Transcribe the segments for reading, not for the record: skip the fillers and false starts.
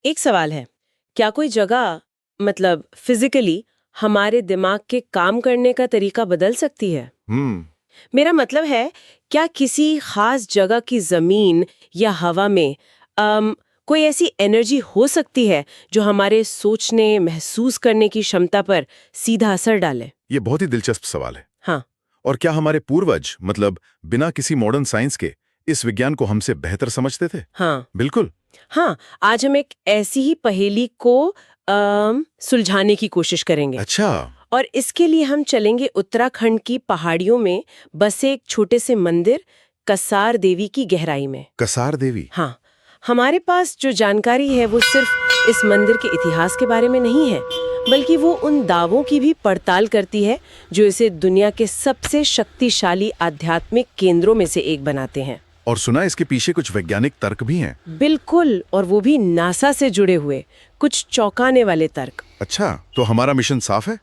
एक सवाल है, क्या कोई जगह मतलब फिजिकली हमारे दिमाग के काम करने का तरीका बदल सकती है? हम्म मेरा मतलब है, क्या किसी खास जगह की जमीन या हवा में कोई ऐसी एनर्जी हो सकती है जो हमारे सोचने, महसूस करने की क्षमता पर सीधा असर डाले? ये बहुत ही दिलचस्प सवाल है। हाँ। और क्या हमारे पूर्वज मतलब बिना किसी मॉडर्न साइंस के इस विज्ञान को हमसे बेहतर समझते थे? हाँ। बिल्कुल। हाँ, आज हम एक ऐसी ही पहेली को सुलझाने की कोशिश करेंगे। अच्छा। और इसके लिए हम चलेंगे उत्तराखंड की पहाड़ियों में बसे एक छोटे से मंदिर कसार देवी की गहराई में। कसार देवी। हाँ, हमारे पास जो जानकारी है वो सिर्फ इस मंदिर के इतिहास के बारे में नहीं है, बल्कि वो उन दावों की भी पड़ताल करती है जो इसे दुनिया के सबसे शक्तिशाली आध्यात्मिक केंद्रों में से एक बनाते हैं। और सुना इसके पीछे कुछ वैज्ञानिक तर्क भी हैं। बिल्कुल, और वो भी नासा से जुड़े हुए कुछ चौंकाने वाले तर्क। अच्छा, तो हमारा मिशन साफ है,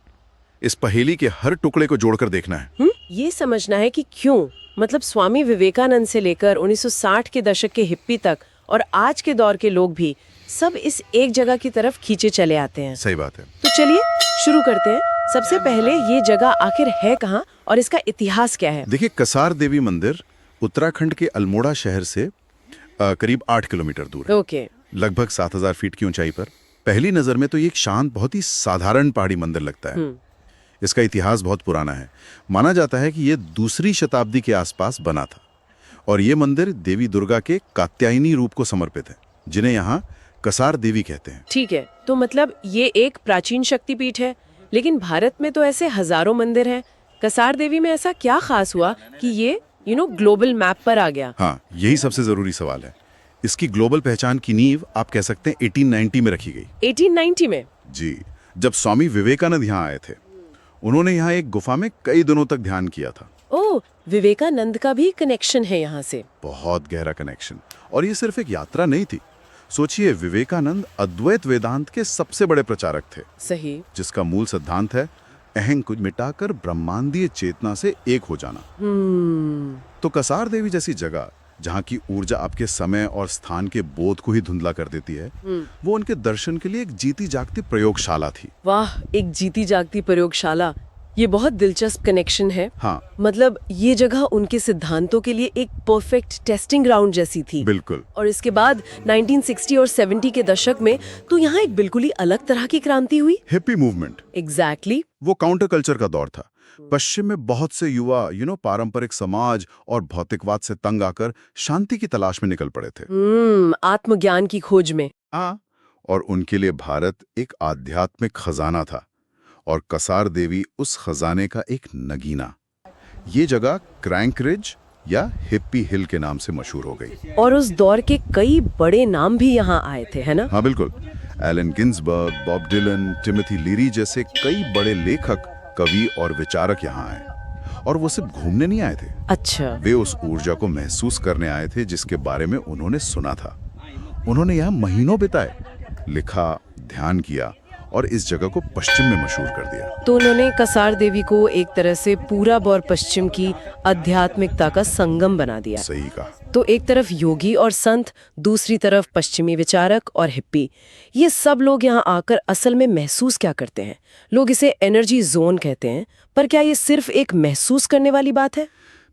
इस पहेली के हर टुकड़े को जोड़कर देखना है। ये समझना है कि क्यों, मतलब स्वामी विवेकानंद से लेकर 1960 के दशक के हिप्पी तक और आज के दौर के लोग भी सब इस एक जगह की तरफ खींचे चले आते हैं। सही बात है। तो चलिए शुरू करते हैं। सबसे पहले ये जगह आखिर है कहाँ और इसका इतिहास क्या है? देखिए, कसार देवी मंदिर उत्तराखंड के अल्मोड़ा शहर से करीब 8 किलोमीटर दूर है। ओके। लगभग 7000 फीट की ऊंचाई पर। पहली नजर में तो ये एक शांत, बहुत ही साधारण पहाड़ी मंदिर लगता है। इसका इतिहास बहुत पुराना है। माना जाता है कि ये दूसरी शताब्दी के आसपास बना था और ये मंदिर देवी दुर्गा के कात्यायनी रूप को समर्पित है, जिन्हें यहाँ कसार देवी कहते हैं। ठीक है, तो मतलब ये एक प्राचीन शक्तिपीठ है, लेकिन भारत में तो ऐसे हजारों मंदिर हैं। कसार देवी में ऐसा क्या खास हुआ कि ये ग्लोबल मैप पर आ गया? हाँ, यही सबसे जरूरी सवाल है। इसकी ग्लोबल पहचान की नींव आप कह सकते हैं 1890 में रखी गई। 1890 में? जी, जब स्वामी विवेकानंद यहाँ आए थे, उन्होंने यहाँ एक गुफा में कई दिनों तक ध्यान किया था। ओह, विवेकानंद का भी कनेक्शन है यहाँ से? बहुत गहरा कनेक्शन। और ये सिर्फ एक यात्रा नहीं थी। सोचिए, विवेकानंद अद्वैत वेदांत के सबसे बड़े प्रचारक थे। सही। जिसका मूल सिद्धांत है अहं को मिटाकर ब्रह्मांडीय चेतना से एक हो जाना। तो कसार देवी जैसी जगह, जहाँ की ऊर्जा आपके समय और स्थान के बोध को ही धुंधला कर देती है, वो उनके दर्शन के लिए एक जीती जागती प्रयोगशाला थी। वाह, एक जीती जागती प्रयोगशाला, ये बहुत दिलचस्प कनेक्शन है। हाँ, मतलब ये जगह उनके सिद्धांतों के लिए एक परफेक्ट टेस्टिंग ग्राउंड जैसी थी। बिल्कुल। और इसके बाद 1960 और 70 के दशक में तो यहाँ एक बिल्कुल ही अलग तरह की क्रांति हुई। Hippie movement. एग्जैक्टली। वो काउंटर कल्चर का दौर था। पश्चिम में बहुत से युवा पारंपरिक समाज और भौतिकवाद से तंग आकर शांति की तलाश में निकल पड़े थे। आत्मज्ञान की खोज में। हाँ, और उनके लिए भारत एक आध्यात्मिक खजाना था और कसार देवी उस खजाने का एक नगीना। ये जगह क्रैंक रिज या हिप्पी हिल के नाम से मशहूर हो गई। और उस दौर के कई बड़े नाम भी यहाँ आए थे, है ना? हाँ बिल्कुल। Allen Ginsberg, Bob Dylan, Timothy Leary जैसे कई बड़े लेखक, कवि और विचारक यहाँ आए। और वो सिर्फ घूमने नहीं आए थे। अच्छा। वे उस ऊर्जा को महसूस करने आए थे जिसके बारे में उन्होंने सुना था। उन्होंने यहाँ महीनों बिताए, लिखा, ध्यान किया और इस जगह को पश्चिम में मशहूर कर दिया। तो उन्होंने कसार देवी को एक तरह से पूरब और पश्चिम की आध्यात्मिकता का संगम बना दिया। सही कहा। तो एक तरफ योगी और संत, दूसरी तरफ पश्चिमी विचारक और हिप्पी। ये सब लोग यहाँ आकर असल में महसूस क्या करते हैं? लोग इसे एनर्जी जोन कहते हैं, पर क्या ये सिर्फ एक महसूस करने वाली बात है?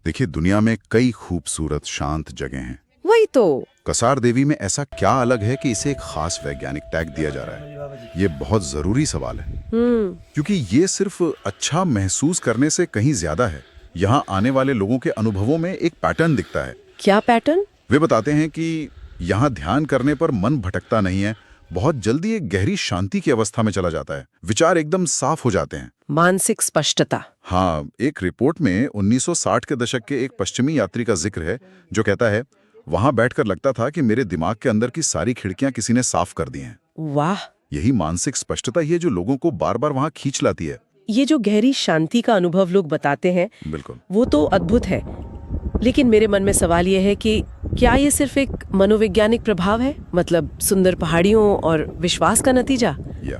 देखिए, दुनिया में कई खूबसूरत शांत जगह हैं। वही तो। कसार देवी में ऐसा क्या अलग है कि इसे एक खास वैज्ञानिक टैग दिया जा रहा है? ये बहुत जरूरी सवाल है। क्योंकि ये सिर्फ अच्छा महसूस करने से कहीं ज्यादा है। यहाँ आने वाले लोगों के अनुभवों में एक पैटर्न दिखता है। क्या पैटर्न? वे बताते हैं कि यहाँ ध्यान करने पर मन भटकता नहीं है, बहुत जल्दी एक गहरी शांति की अवस्था में चला जाता है, विचार एकदम साफ हो जाते हैं। मानसिक स्पष्टता। हाँ, एक रिपोर्ट में 1960 के दशक के एक पश्चिमी यात्री का जिक्र है जो कहता है, वहां बैठकर लगता था कि मेरे दिमाग के अंदर की सारी खिड़कियां किसी ने साफ कर दी हैं। वाह। यही मानसिक स्पष्टता ही है जो लोगों को बार बार वहां खींच लाती है। ये जो गहरी शांति का अनुभव लोग बताते हैं, बिल्कुल, वो तो अद्भुत है। लेकिन मेरे मन में सवाल ये है कि क्या ये सिर्फ एक मनोवैज्ञानिक प्रभाव है, मतलब सुंदर पहाड़ियों और विश्वास का नतीजा,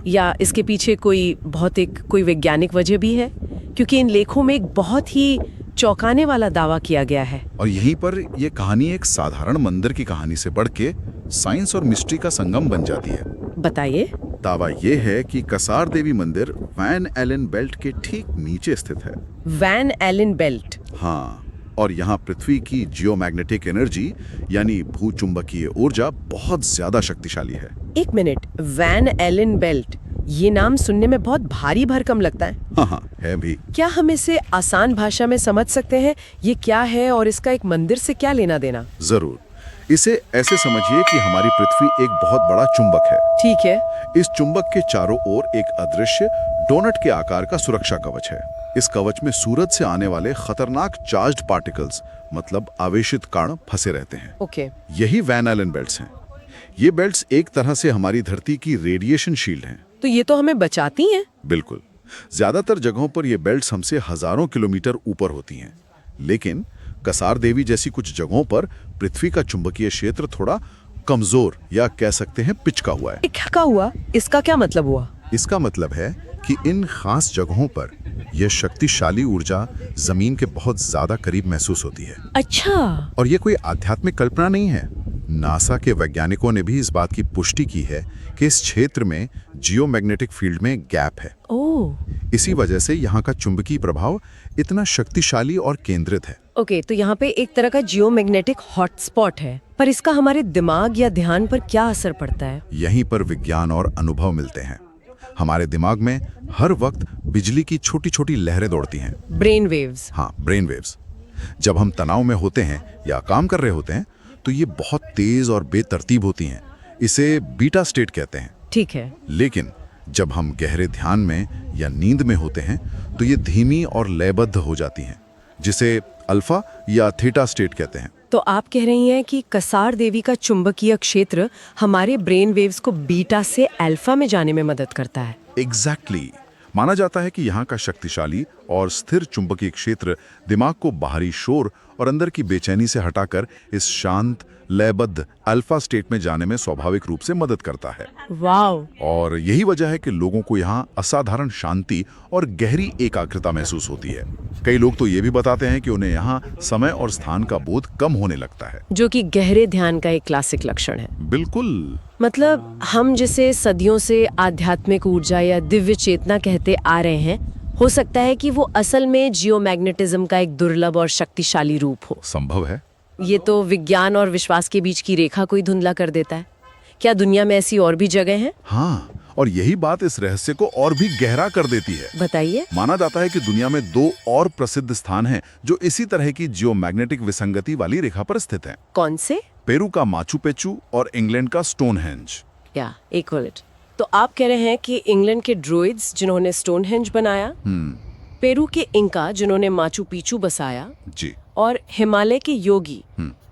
या इसके पीछे कोई भौतिक, कोई वैज्ञानिक वजह भी है? क्योंकि इन लेखों में एक बहुत ही चौंकाने वाला दावा किया गया है। और यहीं पर यह कहानी एक साधारण मंदिर की कहानी से बढ़ के साइंस और मिस्ट्री का संगम बन जाती है। बताइए। दावा यह है कि कसार देवी मंदिर वैन एलन बेल्ट के ठीक नीचे स्थित है। Van Allen belt? हाँ, और यहाँ पृथ्वी की जियोमैग्नेटिक एनर्जी यानी भूचुंबकीय ऊर्जा बहुत ज्यादा शक्तिशाली है। एक मिनट, वैन एलन बेल्ट, ये नाम सुनने में बहुत भारी भरकम लगता है। हाँ, है भी। क्या हम इसे आसान भाषा में समझ सकते हैं? ये क्या है और इसका एक मंदिर से क्या लेना देना? जरूर। इसे ऐसे समझिए कि हमारी पृथ्वी एक बहुत बड़ा चुंबक है। ठीक है। इस चुंबक के चारों ओर एक अदृश्य डोनट के आकार का सुरक्षा कवच है। इस कवच में सूरज से आने वाले खतरनाक चार्ज्ड पार्टिकल्स मतलब आवेशित कण फंसे रहते हैं। ओके। यही वैन एलन बेल्ट्स हैं। ये बेल्ट्स एक तरह से हमारी धरती की रेडिएशन शील्ड हैं। तो ये तो हमें बचाती हैं? बिल्कुल। ज्यादातर जगहों पर ये बेल्ट्स हमसे हजारों किलोमीटर ऊपर होती हैं, लेकिन कसार देवी जैसी कुछ जगहों पर पृथ्वी का चुंबकीय क्षेत्र थोड़ा कमजोर या कह सकते हैं पिचका हुआ है। क्या हुआ? इसका क्या मतलब हुआ? इसका मतलब है कि इन खास जगहों पर यह शक्तिशाली ऊर्जा जमीन के बहुत ज्यादा करीब महसूस होती है। अच्छा। और ये कोई आध्यात्मिक कल्पना नहीं है। नासा के वैज्ञानिकों ने भी इस बात की पुष्टि की है कि इस क्षेत्र में जियोमैग्नेटिक फील्ड में गैप है। ओह। इसी वजह से यहाँ का चुंबकीय प्रभाव इतना शक्तिशाली और केंद्रित है। ओके, तो यहाँ पे एक तरह का जियोमैग्नेटिक हॉटस्पॉट है, पर इसका हमारे दिमाग या ध्यान पर क्या असर पड़ता है? यहीं पर विज्ञान और अनुभव मिलते हैं। हमारे दिमाग में हर वक्त बिजली की छोटी छोटी लहरें दौड़ती हैं। Brain waves. हाँ, ब्रेन वेव्स। जब हम तनाव में होते हैं या काम कर रहे होते हैं तो ये बहुत तेज और बेतरतीब होती हैं। इसे बीटा स्टेट कहते हैं। ठीक है। लेकिन जब हम गहरे ध्यान में या नींद में होते हैं तो ये धीमी और लयबद्ध हो जाती हैं, जिसे अल्फा या थीटा स्टेट कहते हैं। तो आप कह रही हैं कि कसार देवी का चुंबकीय क्षेत्र हमारे ब्रेन वेव्स को बीटा से अल्फा में जाने में मदद करता है। एग्जैक्टली। माना जाता है कि यहाँ का शक्तिशाली और स्थिर चुंबकीय क्षेत्र दिमाग को बाहरी शोर और अंदर की बेचैनी से हटाकर इस शांत लयबद्ध अल्फा स्टेट में जाने में स्वाभाविक रूप से मदद करता है। वाव। और यही वजह है कि लोगों को यहाँ असाधारण शांति और गहरी एकाग्रता महसूस होती है। कई लोग तो ये भी बताते हैं कि उन्हें यहाँ समय और स्थान का बोध कम होने लगता है, जो कि गहरे ध्यान का एक क्लासिक लक्षण है। बिल्कुल। मतलब हम जिसे सदियों से आध्यात्मिक ऊर्जा या दिव्य चेतना कहते आ रहे हैं, हो सकता है कि वो असल में जियोमैग्नेटिज्म का एक दुर्लभ और शक्तिशाली रूप हो। संभव है। ये तो विज्ञान और विश्वास के बीच की रेखा को ही धुंधला कर देता है। क्या दुनिया में ऐसी और भी जगह हैं? हाँ, और यही बात इस रहस्य को और भी गहरा कर देती है। बताइए। माना जाता है कि दुनिया में 2 और प्रसिद्ध स्थान हैं जो इसी तरह की जियोमैग्नेटिक विसंगति वाली रेखा पर स्थित हैं। कौन से? पेरू का माचू पिच्चू और इंग्लैंड का स्टोनहेंज। या एक मिनट, तो आप कह रहे हैं कि इंग्लैंड के ड्रोइड्स जिन्होंने स्टोनहेंज बनाया, पेरू के इंका जिन्होंने माचू पिच्चू बसाया जी, और हिमालय के योगी,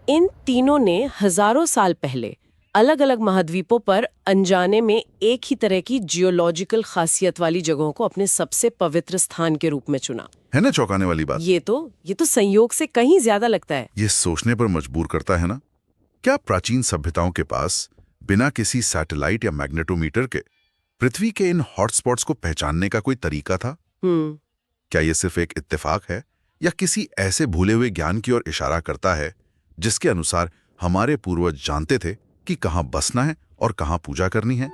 इन तीनों ने हजारों साल पहले अलग अलग महाद्वीपों पर अनजाने में एक ही तरह की जियोलॉजिकल खासियत वाली जगहों को अपने सबसे पवित्र स्थान के रूप में चुना। है ना चौंकाने वाली बात? ये तो संयोग से कहीं ज्यादा लगता है। ये सोचने पर मजबूर करता है ना। क्या प्राचीन सभ्यताओं के पास बिना किसी सैटेलाइट या मैग्नेटोमीटर के पृथ्वी के इन हॉटस्पॉट्स को पहचानने का कोई तरीका था? क्या ये सिर्फ एक इत्तेफाक है या किसी ऐसे भूले हुए ज्ञान की ओर इशारा करता है जिसके अनुसार हमारे पूर्वज जानते थे कि कहां बसना है और कहां पूजा करनी है?